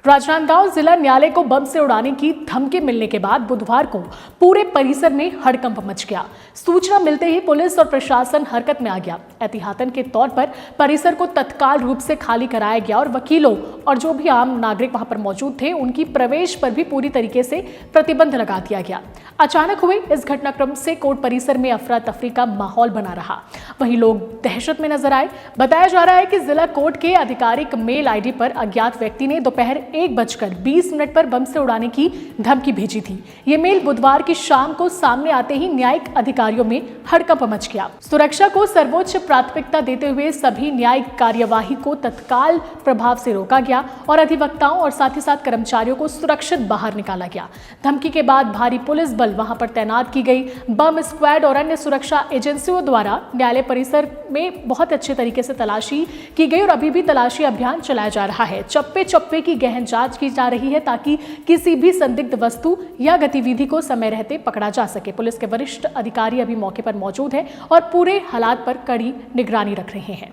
राजनांदगांव जिला न्यायालय को बम से उड़ाने की धमकी मिलने के बाद बुधवार को पूरे परिसर में हड़कंप मच गया। सूचना मिलते ही पुलिस और प्रशासन हरकत में आ गया। एहतियातन के तौर पर परिसर को तत्काल रूप से खाली कराया गया और वकीलों और जो भी आम नागरिक वहां पर मौजूद थे उनकी प्रवेश पर भी पूरी तरीके से प्रतिबंध लगा दिया गया। अचानक हुए इस घटनाक्रम से कोर्ट परिसर में अफरा तफरी का माहौल बना रहा। वहीं लोग दहशत में नजर आए। बताया जा रहा है कि जिला कोर्ट के आधिकारिक मेल आईडी पर अज्ञात व्यक्ति ने दोपहर 1:20 पर बम से उड़ाने की धमकी भेजी थी। ये मेल बुधवार की शाम को सामने आते ही न्यायिक अधिकारियों में हड़कंप मच गया। सुरक्षा को सर्वोच्च प्राथमिकता देते हुए सभी न्यायिक कार्यवाही को तत्काल प्रभाव से रोका गया और अधिवक्ताओं और साथ ही साथ कर्मचारियों को सुरक्षित बाहर निकाला गया। धमकी के बाद भारी पुलिस बल वहां पर तैनात की गई। बम स्क्वाड और अन्य सुरक्षा एजेंसियों द्वारा न्यायालय परिसर में बहुत अच्छे तरीके से तलाशी की गई और अभी भी तलाशी अभियान चलाया जा रहा है। चप्पे चप्पे की गहन जांच की जा रही है ताकि किसी भी संदिग्ध वस्तु या गतिविधि को समय रहते पकड़ा जा सके। पुलिस के वरिष्ठ अधिकारी अभी मौके पर मौजूद हैं और पूरे हालात पर कड़ी निगरानी रख रहे हैं।